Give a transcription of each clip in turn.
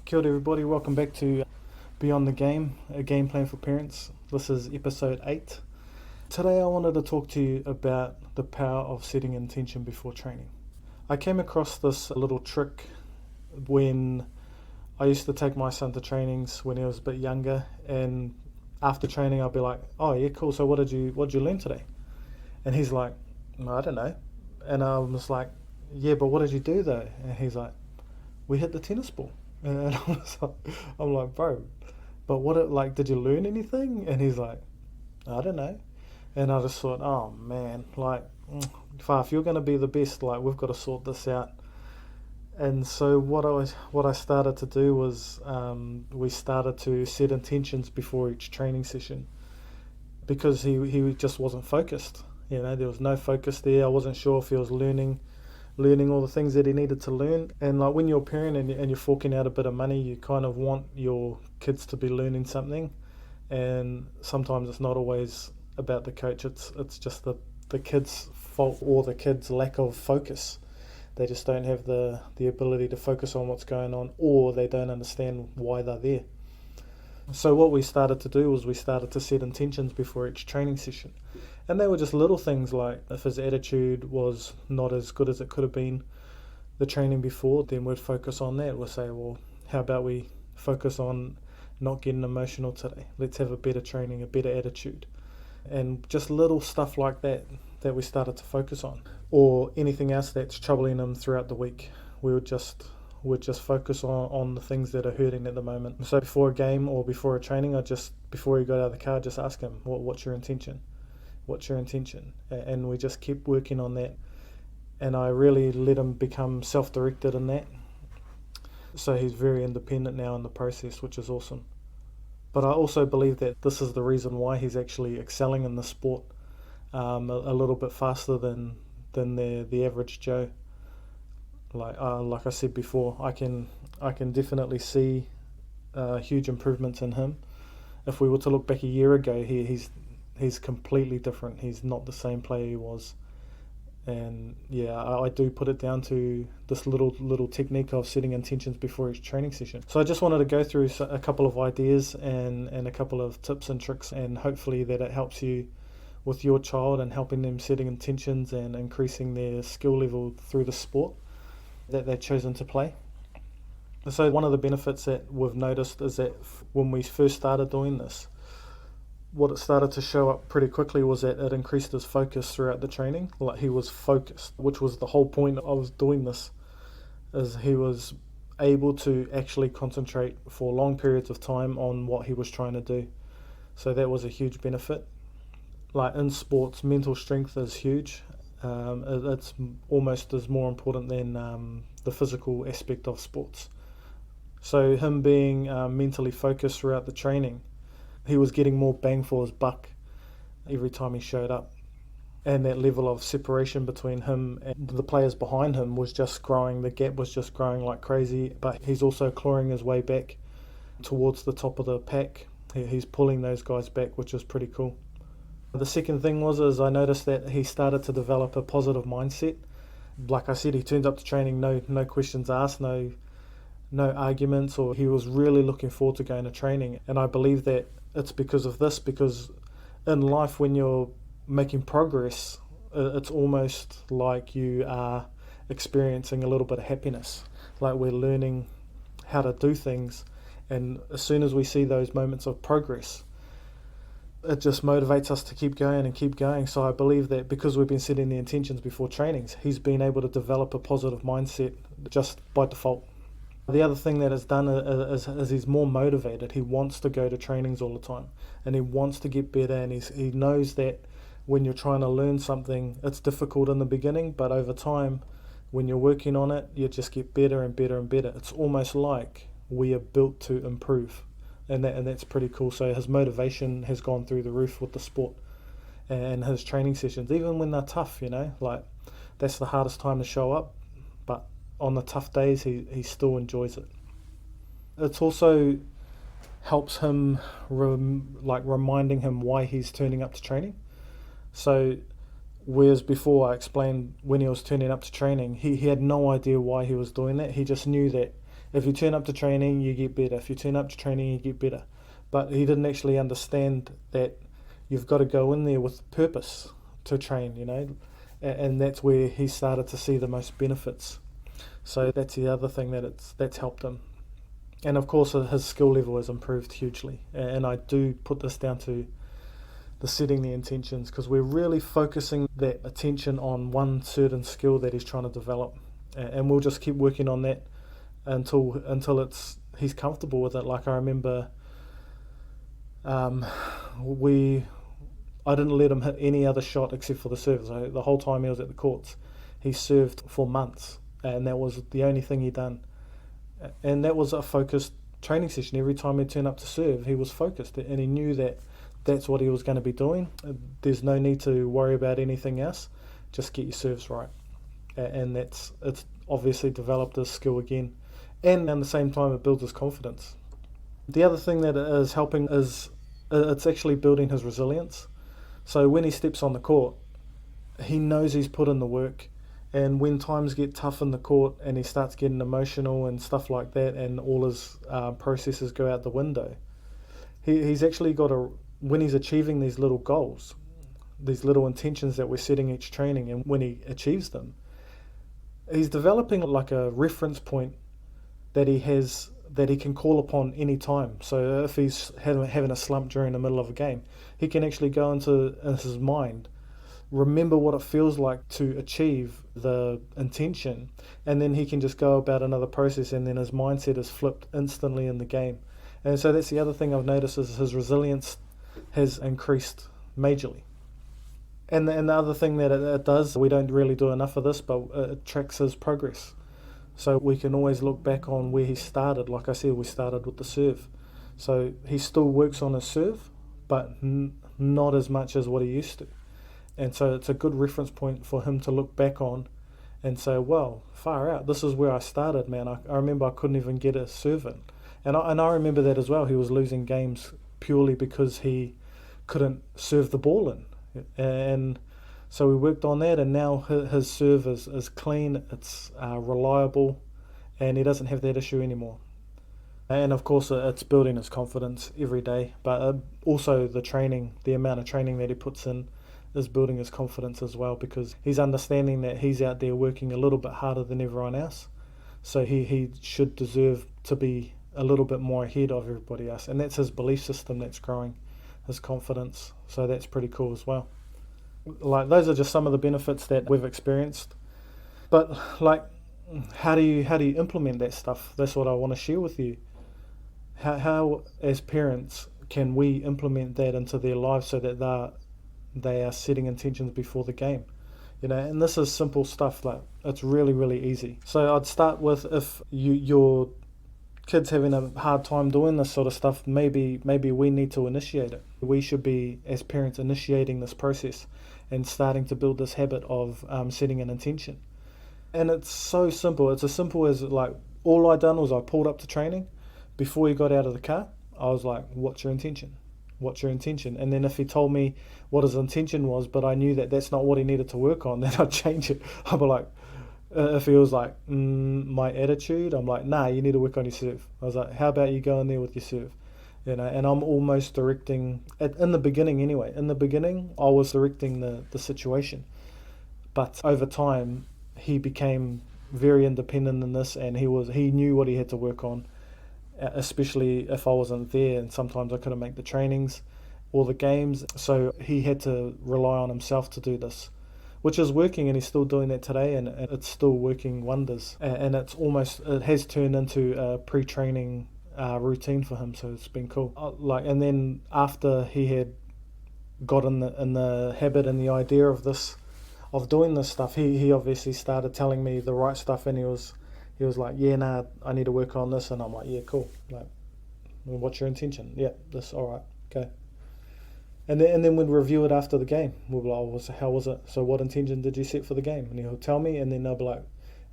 Kia ora everybody, welcome back to Beyond the Game, a game plan for parents. This is episode 8. Today I wanted to talk to you about the power of setting intention before training. I came across this little trick when I used to take my son to trainings when he was a bit younger, and after training I'll be like, oh yeah, cool, so what did you learn today? And he's like, I don't know. And I was like, yeah, but what did you do though? And he's like, we hit the tennis ball. And I'm like, bro, but did you learn anything? And he's like, I don't know. And I just thought, oh man, if you're going to be the best, we've got to sort this out. And so what I started to do was we started to set intentions before each training session, because he just wasn't focused. There was no focus there. I wasn't sure if he was learning all the things that he needed to learn. And when you're a parent and you're forking out a bit of money, you kind of want your kids to be learning something. And sometimes it's not always about the coach. It's just the kid's fault or the kid's lack of focus. They just don't have the ability to focus on what's going on, or they don't understand why they're there. So what we started to do was we started to set intentions before each training session. And they were just little things, like if his attitude was not as good as it could have been the training before, then we'd focus on that. We'll say, well, how about we focus on not getting emotional today? Let's have a better training, a better attitude. And just little stuff like that we started to focus on. Or anything else that's troubling him throughout the week, we'd just focus on the things that are hurting at the moment. So before a game or before a training, before he got out of the car, just ask him, what's your intention? What's your intention? And we just keep working on that. And I really let him become self-directed in that. So he's very independent now in the process, which is awesome. But I also believe that this is the reason why he's actually excelling in the sport a little bit faster than the average Joe. Like I said before, I can definitely see huge improvements in him. If we were to look back a year ago, he's completely different. He's not the same player he was. And yeah, I do put it down to this little technique of setting intentions before each training session. So I just wanted to go through a couple of ideas and a couple of tips and tricks, and hopefully that it helps you with your child and helping them setting intentions and increasing their skill level through the sport that they've chosen to play. So one of the benefits that we've noticed is that when we first started doing this, what it started to show up pretty quickly was that it increased his focus throughout the training. Like, he was focused, which was the whole point I was doing this, is he was able to actually concentrate for long periods of time on what he was trying to do. So that was a huge benefit. Like in sports, mental strength is huge. It's almost as more important than the physical aspect of sports. So him being mentally focused throughout the training, he was getting more bang for his buck every time he showed up. And that level of separation between him and the players behind him was just growing. The gap was just growing like crazy, but he's also clawing his way back towards the top of the pack. He's pulling those guys back, which is pretty cool. The second thing is I noticed that he started to develop a positive mindset. Like I said, he turned up to training, no questions asked, no arguments, or he was really looking forward to going to training. And I believe that it's because of this, because in life when you're making progress, it's almost like you are experiencing a little bit of happiness. Like we're learning how to do things, and as soon as we see those moments of progress, it just motivates us to keep going and keep going. So I believe that because we've been setting the intentions before trainings, he's been able to develop a positive mindset just by default. The other thing that it's done is he's more motivated. He wants to go to trainings all the time, and he wants to get better, and he knows that when you're trying to learn something, it's difficult in the beginning, but over time, when you're working on it, you just get better and better and better. It's almost like we are built to improve, and that's pretty cool. So his motivation has gone through the roof with the sport and his training sessions, even when they're tough, that's the hardest time to show up, but on the tough days, he still enjoys it. It's also helps him, reminding him why he's turning up to training. So whereas before I explained when he was turning up to training, he had no idea why he was doing that. He just knew that If you turn up to training, you get better. If you turn up to training, you get better. But he didn't actually understand that you've got to go in there with purpose to train, and that's where he started to see the most benefits. So that's the other thing that's helped him. And of course, his skill level has improved hugely. And I do put this down to the setting the intentions, because we're really focusing that attention on one certain skill that he's trying to develop. And we'll just keep working on that until he's comfortable with it. Like I remember, I didn't let him hit any other shot except for the serve. So the whole time he was at the courts, he served for months, and that was the only thing he done. And that was a focused training session. Every time he'd turn up to serve, he was focused, and he knew that that's what he was going to be doing. There's no need to worry about anything else. Just get your serves right. And it's obviously developed his skill again. And at the same time, it builds his confidence. The other thing that is helping is it's actually building his resilience. So when he steps on the court, he knows he's put in the work. And when times get tough in the court and he starts getting emotional and stuff like that, and all his processes go out the window, he's actually got when he's achieving these little goals, these little intentions that we're setting each training, and when he achieves them, he's developing like a reference point that he has, that he can call upon any time. So if he's having a slump during the middle of a game, he can actually go into his mind, remember what it feels like to achieve the intention, and then he can just go about another process, and then his mindset is flipped instantly in the game. And so that's the other thing I've noticed, is his resilience has increased majorly. And the other thing that it does, we don't really do enough of this, but it tracks his progress. So we can always look back on where he started. Like I said, we started with the serve. So he still works on his serve, but not as much as what he used to. And so it's a good reference point for him to look back on and say, well, far out, this is where I started, man. I remember I couldn't even get a serve in. And I remember that as well. He was losing games purely because he couldn't serve the ball in. And so we worked on that, and now his serve is clean, it's reliable, and he doesn't have that issue anymore. And of course, it's building his confidence every day, but also the amount of training that he puts in is building his confidence as well, because he's understanding that he's out there working a little bit harder than everyone else. So he should deserve to be a little bit more ahead of everybody else. And that's his belief system that's growing, his confidence. So that's pretty cool as well. Like, those are just some of the benefits that we've experienced. But like, how do you implement that stuff? That's what I want to share with you. How as parents can we implement that into their lives so that they are setting intentions before the game? And this is simple stuff. Like, it's really, really easy. So I'd start with, if your kid's having a hard time doing this sort of stuff, maybe we need to initiate it. We should be, as parents, initiating this process and starting to build this habit of setting an intention. And it's so simple. It's as simple as, like, all I done was I pulled up to training. Before he got out of the car, I was like, what's your intention? What's your intention? And then if he told me what his intention was, but I knew that that's not what he needed to work on, then I'd change it. I'd be like, if he was like, my attitude, I'm like, nah, you need to work on your serve. I was like, how about you go in there with your serve? And I'm almost directing, in the beginning anyway, I was directing the situation. But over time, he became very independent in this, and he knew what he had to work on, especially if I wasn't there, and sometimes I couldn't make the trainings or the games. So he had to rely on himself to do this, which is working, and he's still doing that today, and it's still working wonders. And it has turned into a pre-training routine for him, so it's been cool. And then after he had got in the habit and the idea of doing this stuff, he obviously started telling me the right stuff, and he was like, yeah, nah, I need to work on this. And I'm like, yeah, cool. Like, what's your intention? Yeah, this, all right, okay. And then we'd review it after the game. We'll be like, oh, how was it? So what intention did you set for the game? And he'll tell me, and then I'll be like,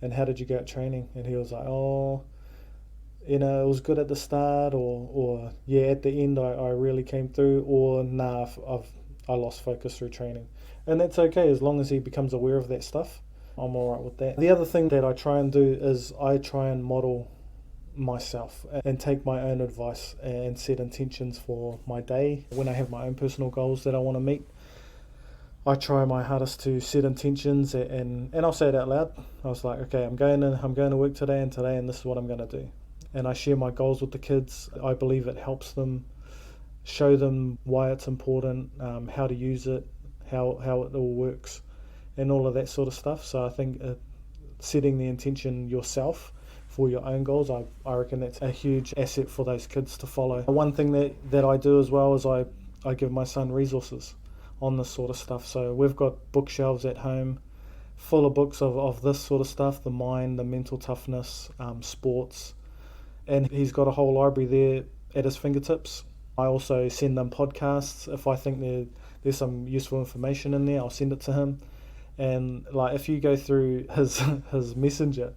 and how did you go at training? And he was like, oh, it was good at the start, or yeah, at the end I really came through, or nah, I lost focus through training. And that's okay, as long as he becomes aware of that stuff. I'm all right with that. The other thing that I try and do is I try and model myself and take my own advice and set intentions for my day. When I have my own personal goals that I want to meet, I try my hardest to set intentions, and I'll say it out loud. I was like, okay, I'm going to work today, and this is what I'm going to do. And I share my goals with the kids. I believe it helps them, show them why it's important, how to use it, how it all works, and all of that sort of stuff. So I think setting the intention yourself for your own goals, I reckon that's a huge asset for those kids to follow. One thing that I do as well is I give my son resources on this sort of stuff. So we've got bookshelves at home full of books of this sort of stuff, the mind, the mental toughness, sports, and he's got a whole library there at his fingertips. I also send them podcasts. If I think there's some useful information in there, I'll send it to him. And like if you go through his messenger,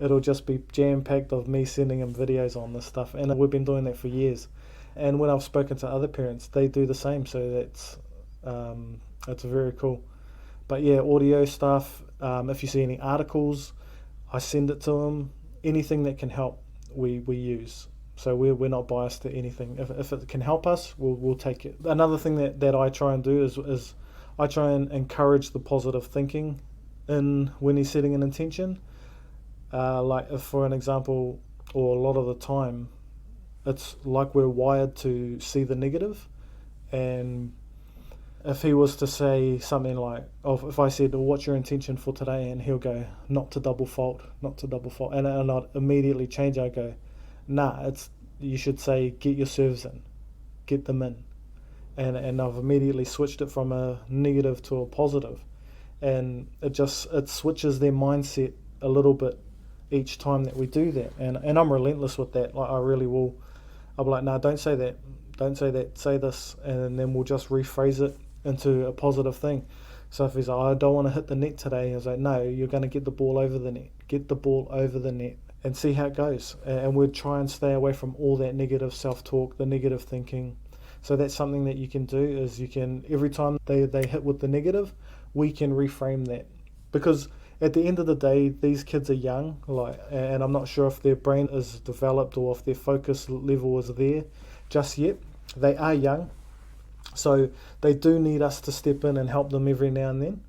it'll just be jam-packed of me sending him videos on this stuff, and we've been doing that for years. And when I've spoken to other parents, they do the same, so that's very cool. But yeah, audio stuff, if you see any articles, I send it to them. Anything that can help, we use. So we're not biased to anything. If it can help us, we'll take it. Another thing that I try and do is I try and encourage the positive thinking when he's setting an intention. Like if, for an example, or a lot of the time, it's like we're wired to see the negative. And if he was to say something like, if I said, well, what's your intention for today? And he'll go, not to double fault. And I'd immediately change. I go, nah, you should say, get your serves in, get them in. And I've immediately switched it from a negative to a positive. And it switches their mindset a little bit each time that we do that. And I'm relentless with that. Like I really will. I'll be like, no, don't say that, say this. And then we'll just rephrase it into a positive thing. So if he's like, I don't want to hit the net today, I was like, no, you're going to get the ball over the net. Get the ball over the net and see how it goes. And we'd try and stay away from all that negative self-talk, the negative thinking. So that's something that you can do, is you can, every time they hit with the negative, we can reframe that. Because at the end of the day, these kids are young, and I'm not sure if their brain is developed or if their focus level is there just yet. They are young, so they do need us to step in and help them every now and then.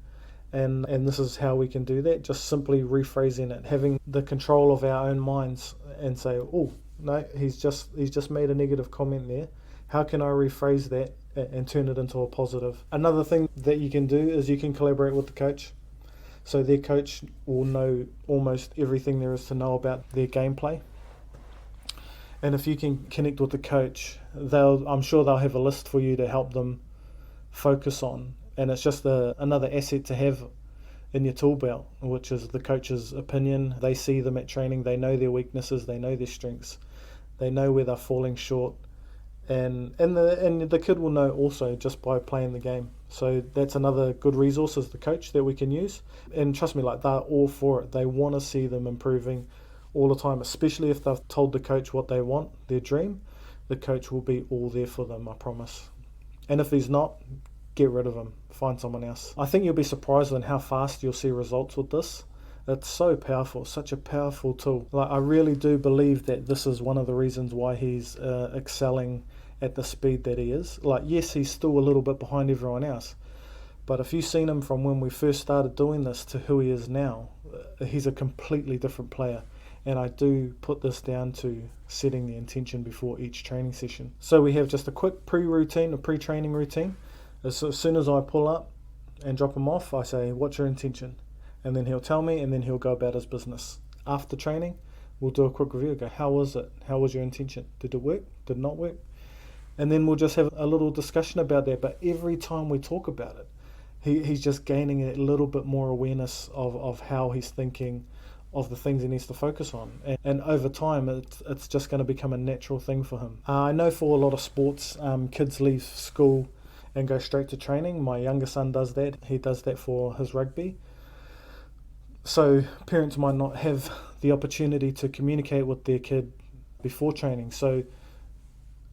And this is how we can do that, just simply rephrasing it, having the control of our own minds and say, oh, no, he's just made a negative comment there. How can I rephrase that and turn it into a positive? Another thing that you can do is you can collaborate with the coach. So their coach will know almost everything there is to know about their gameplay. And if you can connect with the coach, I'm sure they'll have a list for you to help them focus on. And it's just another asset to have in your tool belt, which is the coach's opinion. They see them at training. They know their weaknesses. They know their strengths. They know where they're falling short. And the kid will know also just by playing the game. So that's another good resource as the coach that we can use. And trust me, like, they're all for it. They want to see them improving all the time, especially if they've told the coach what they want, their dream. The coach will be all there for them, I promise. And if he's not, get rid of him. Find someone else. I think you'll be surprised on how fast you'll see results with this. It's so powerful, such a powerful tool. Like, I really do believe that this is one of the reasons why he's excelling at the speed that he is. Like, yes, he's still a little bit behind everyone else, but if you've seen him from when we first started doing this to who he is now, he's a completely different player. And I do put this down to setting the intention before each training session. So we have just a quick pre-routine, a pre-training routine. As soon as I pull up and drop him off, I say, what's your intention? And then he'll tell me, and then he'll go about his business. After training, we'll do a quick review. Go, how was it? How was your intention? Did it work? Did it not work? And then we'll just have a little discussion about that. But every time we talk about it, he's just gaining a little bit more awareness of how he's thinking, of the things he needs to focus on. And over time, it's just going to become a natural thing for him. I know for a lot of sports, kids leave school and go straight to training. My younger son does that. He does that for his rugby. So parents might not have the opportunity to communicate with their kid before training. So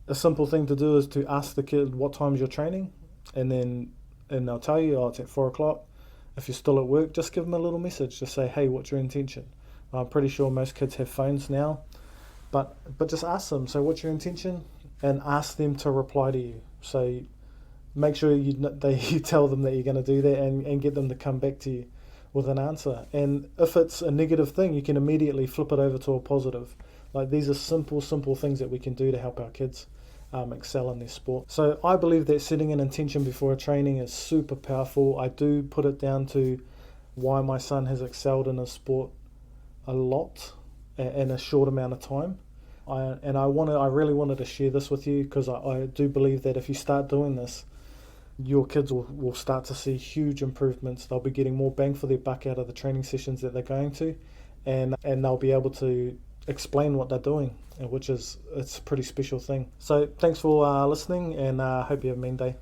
a simple thing to do is to ask the kid what time's your training, and they'll tell you, oh, it's at 4 o'clock. If you're still at work, just give them a little message. Just say, hey, what's your intention? I'm pretty sure most kids have phones now, But just ask them, so what's your intention? And ask them to reply to you. So make sure you tell them that you're going to do that, and get them to come back to you with an answer. And if it's a negative thing, you can immediately flip it over to a positive. Like, these are simple things that we can do to help our kids excel in their sport. So I believe that setting an intention before a training is super powerful. I do put it down to why my son has excelled in his sport a lot in a short amount of time. I really wanted to share this with you, because I do believe that if you start doing this, your kids will start to see huge improvements. They'll be getting more bang for their buck out of the training sessions that they're going to, and they'll be able to explain what they're doing, it's a pretty special thing. So thanks for listening, and hope you have a mean day.